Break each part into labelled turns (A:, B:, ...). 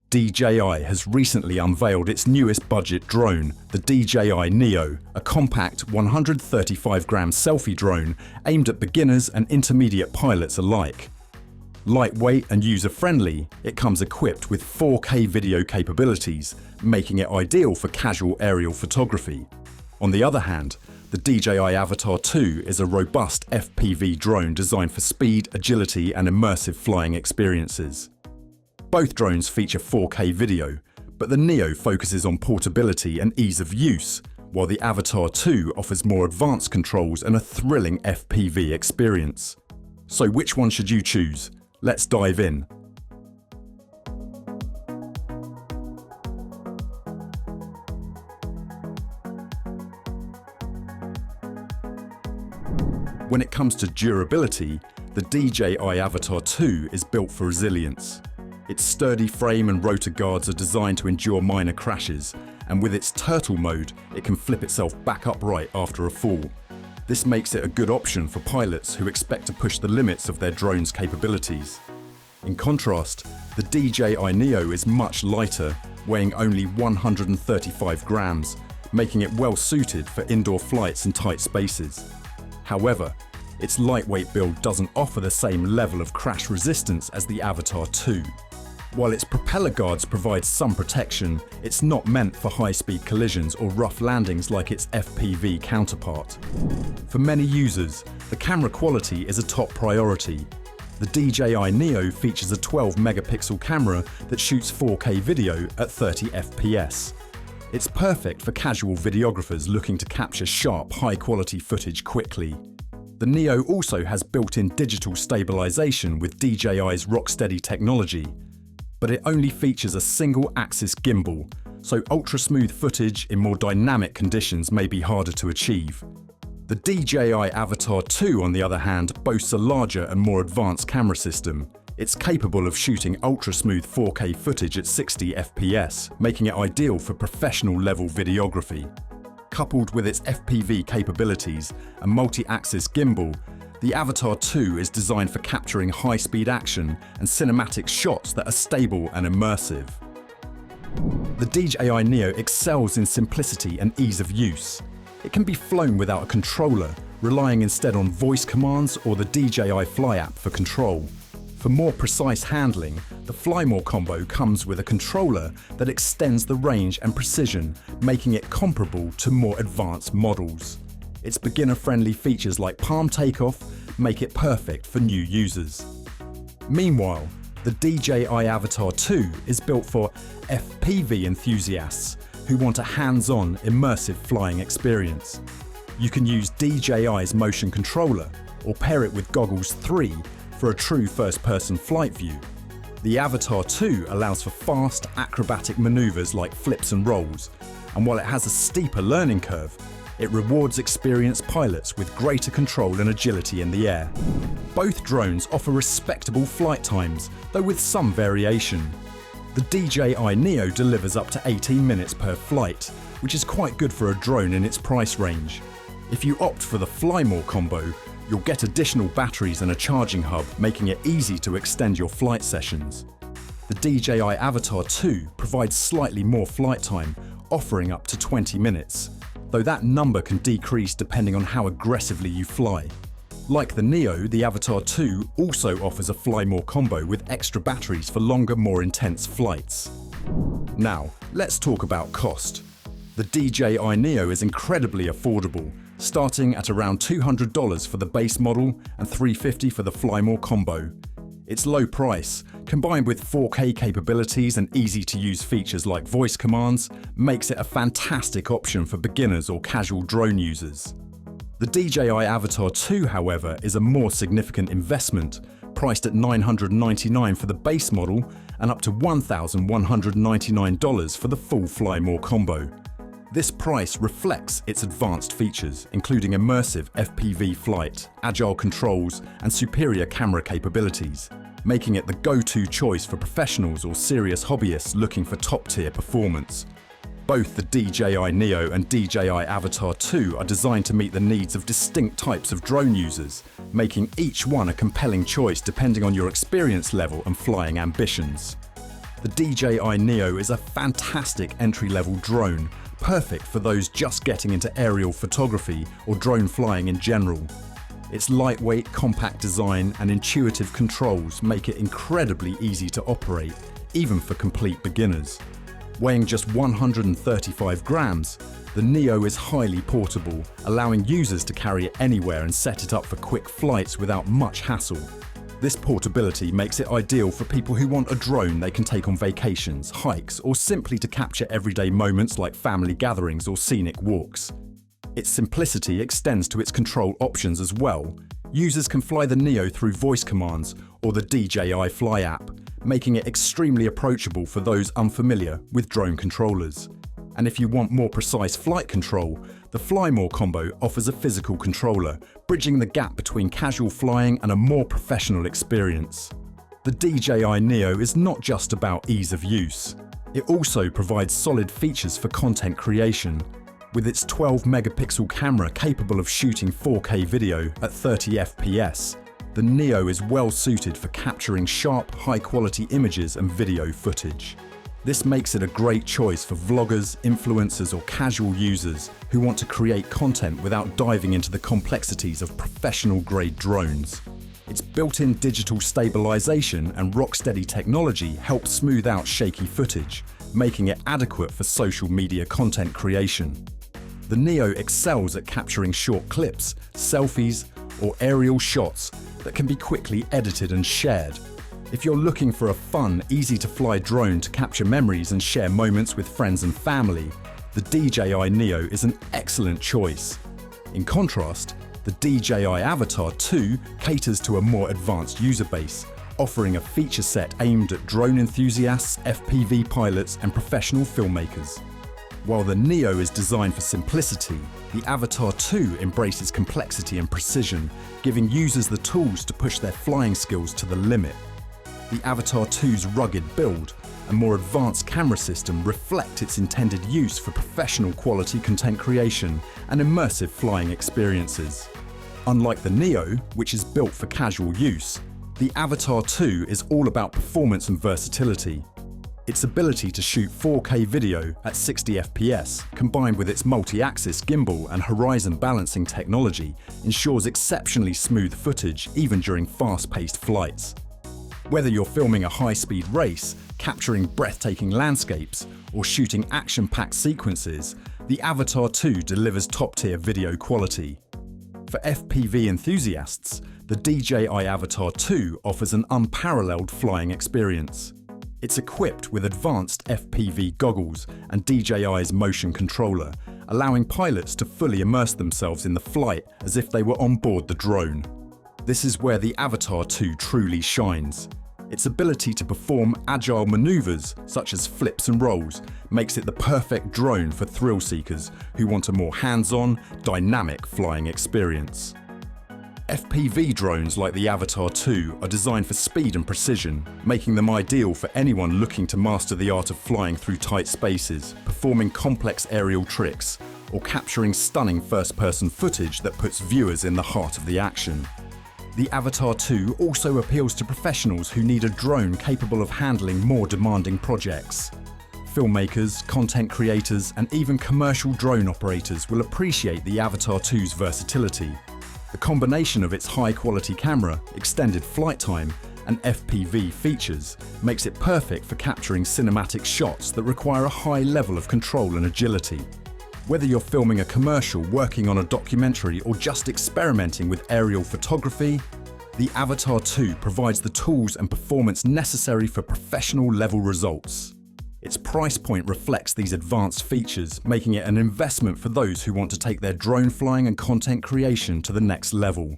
A: DJI has recently unveiled its newest budget drone, the DJI Neo, a compact 135-gram selfie drone aimed at beginners and intermediate pilots alike. Lightweight and user-friendly, it comes equipped with 4K video capabilities, making it ideal for casual aerial photography. On the other hand, the DJI Avata 2 is a robust FPV drone designed for speed, agility and immersive flying experiences. Both drones feature 4K video, but the Neo focuses on portability and ease of use, while the Avata 2 offers more advanced controls and a thrilling FPV experience. So which one should you choose? Let's dive in. When it comes to durability, the DJI Avata 2 is built for resilience. Its sturdy frame and rotor guards are designed to endure minor crashes, and with its turtle mode, it can flip itself back upright after a fall. This makes it a good option for pilots who expect to push the limits of their drone's capabilities. In contrast, the DJI Neo is much lighter, weighing only 135 grams, making it well suited for indoor flights and tight spaces. However, its lightweight build doesn't offer the same level of crash resistance as the Avata 2. While its propeller guards provide some protection, it's not meant for high-speed collisions or rough landings like its FPV counterpart. For many users, the camera quality is a top priority. The DJI Neo features a 12-megapixel camera that shoots 4K video at 30 FPS. It's perfect for casual videographers looking to capture sharp, high-quality footage quickly. The Neo also has built-in digital stabilization with DJI's Rocksteady technology, but it only features a single-axis gimbal, so ultra-smooth footage in more dynamic conditions may be harder to achieve. The DJI Avata 2, on the other hand, boasts a larger and more advanced camera system. It's capable of shooting ultra-smooth 4K footage at 60 FPS, making it ideal for professional-level videography. Coupled with its FPV capabilities and multi-axis gimbal, the Avata 2 is designed for capturing high-speed action and cinematic shots that are stable and immersive. The DJI Neo excels in simplicity and ease of use. It can be flown without a controller, relying instead on voice commands or the DJI Fly app for control. For more precise handling, the Fly More combo comes with a controller that extends the range and precision, making it comparable to more advanced models. Its beginner-friendly features like palm takeoff make it perfect for new users. Meanwhile, the DJI Avata 2 is built for FPV enthusiasts who want a hands-on, immersive flying experience. You can use DJI's motion controller or pair it with Goggles 3 for a true first-person flight view. The Avata 2 allows for fast, acrobatic maneuvers like flips and rolls, and while it has a steeper learning curve, it rewards experienced pilots with greater control and agility in the air. Both drones offer respectable flight times, though with some variation. The DJI Neo delivers up to 18 minutes per flight, which is quite good for a drone in its price range. If you opt for the Fly More combo, you'll get additional batteries and a charging hub, making it easy to extend your flight sessions. The DJI Avata 2 provides slightly more flight time, offering up to 20 minutes, though that number can decrease depending on how aggressively you fly. Like the Neo, the Avata 2 also offers a Fly More combo with extra batteries for longer, more intense flights. Now, let's talk about cost. The DJI Neo is incredibly affordable, starting at around $200 for the base model and $350 for the Fly More combo. Its low price, combined with 4K capabilities and easy-to-use features like voice commands, makes it a fantastic option for beginners or casual drone users. The DJI Avata 2, however, is a more significant investment, priced at $999 for the base model and up to $1,199 for the full Fly More combo. This price reflects its advanced features, including immersive FPV flight, agile controls, and superior camera capabilities, making it the go-to choice for professionals or serious hobbyists looking for top-tier performance. Both the DJI Neo and DJI Avata 2 are designed to meet the needs of distinct types of drone users, making each one a compelling choice depending on your experience level and flying ambitions. the DJI Neo is a fantastic entry-level drone, perfect for those just getting into aerial photography or drone flying in general. Its lightweight, compact design and intuitive controls make it incredibly easy to operate, even for complete beginners. Weighing just 135 grams, the Neo is highly portable, allowing users to carry it anywhere and set it up for quick flights without much hassle. This portability makes it ideal for people who want a drone they can take on vacations, hikes, or simply to capture everyday moments like family gatherings or scenic walks. Its simplicity extends to its control options as well. Users can fly the Neo through voice commands or the DJI Fly app, making it extremely approachable for those unfamiliar with drone controllers. And if you want more precise flight control, the Fly More combo offers a physical controller, bridging the gap between casual flying and a more professional experience. The DJI Neo is not just about ease of use. It also provides solid features for content creation. With its 12-megapixel camera capable of shooting 4K video at 30 FPS, the Neo is well suited for capturing sharp, high-quality images and video footage. This makes it a great choice for vloggers, influencers or casual users who want to create content without diving into the complexities of professional-grade drones. Its built-in digital stabilization and rock-steady technology helps smooth out shaky footage, making it adequate for social media content creation. The Neo excels at capturing short clips, selfies or aerial shots that can be quickly edited and shared. If you're looking for a fun, easy-to-fly drone to capture memories and share moments with friends and family, the DJI Neo is an excellent choice. In contrast, the DJI Avata 2 caters to a more advanced user base, offering a feature set aimed at drone enthusiasts, FPV pilots and professional filmmakers. While the Neo is designed for simplicity, the Avata 2 embraces complexity and precision, giving users the tools to push their flying skills to the limit. The Avata 2's rugged build and more advanced camera system reflect its intended use for professional quality content creation and immersive flying experiences. Unlike the Neo, which is built for casual use, the Avata 2 is all about performance and versatility. Its ability to shoot 4K video at 60 FPS, combined with its multi-axis gimbal and horizon balancing technology, ensures exceptionally smooth footage even during fast-paced flights. Whether you're filming a high-speed race, capturing breathtaking landscapes, or shooting action-packed sequences, the Avata 2 delivers top-tier video quality. For FPV enthusiasts, the DJI Avata 2 offers an unparalleled flying experience. It's equipped with advanced FPV goggles and DJI's motion controller, allowing pilots to fully immerse themselves in the flight as if they were on board the drone. This is where the Avata 2 truly shines. Its ability to perform agile maneuvers, such as flips and rolls, makes it the perfect drone for thrill seekers who want a more hands-on, dynamic flying experience. FPV drones like the Avata 2 are designed for speed and precision, making them ideal for anyone looking to master the art of flying through tight spaces, performing complex aerial tricks, or capturing stunning first-person footage that puts viewers in the heart of the action. The Avata 2 also appeals to professionals who need a drone capable of handling more demanding projects. Filmmakers, content creators, and even commercial drone operators will appreciate the Avata 2's versatility. The combination of its high-quality camera, extended flight time, and FPV features makes it perfect for capturing cinematic shots that require a high level of control and agility. Whether you're filming a commercial, working on a documentary, or just experimenting with aerial photography, the Avata 2 provides the tools and performance necessary for professional-level results. Its price point reflects these advanced features, making it an investment for those who want to take their drone flying and content creation to the next level.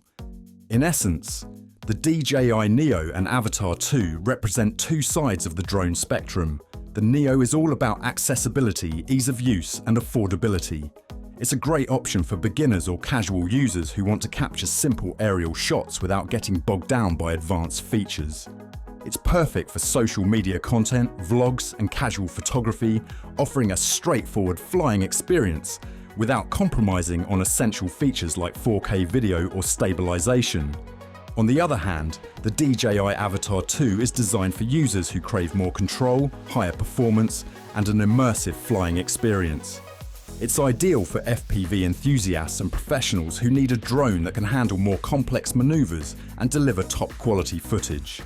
A: In essence, the DJI Neo and Avata 2 represent two sides of the drone spectrum. The Neo is all about accessibility, ease of use, and affordability. It's a great option for beginners or casual users who want to capture simple aerial shots without getting bogged down by advanced features. It's perfect for social media content, vlogs, and casual photography, offering a straightforward flying experience without compromising on essential features like 4K video or stabilization. On the other hand, the DJI Avata 2 is designed for users who crave more control, higher performance, and an immersive flying experience. It's ideal for FPV enthusiasts and professionals who need a drone that can handle more complex maneuvers and deliver top quality footage.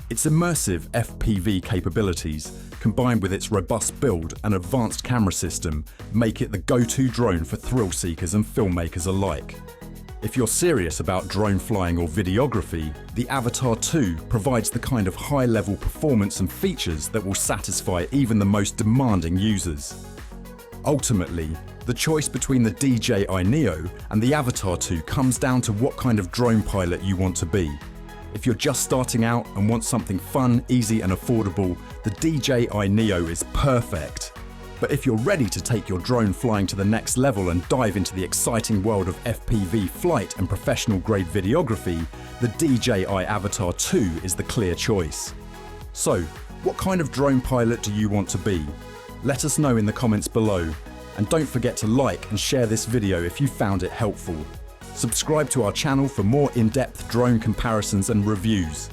A: Its immersive FPV capabilities, combined with its robust build and advanced camera system, make it the go-to drone for thrill seekers and filmmakers alike. If you're serious about drone flying or videography, the Avata 2 provides the kind of high-level performance and features that will satisfy even the most demanding users. Ultimately, the choice between the DJI Neo and the Avata 2 comes down to what kind of drone pilot you want to be. If you're just starting out and want something fun, easy and affordable, the DJI Neo is perfect. But if you're ready to take your drone flying to the next level and dive into the exciting world of FPV flight and professional-grade videography, the DJI Avata 2 is the clear choice. So, what kind of drone pilot do you want to be? Let us know in the comments below. And don't forget to like and share this video if you found it helpful. Subscribe to our channel for more in-depth drone comparisons and reviews.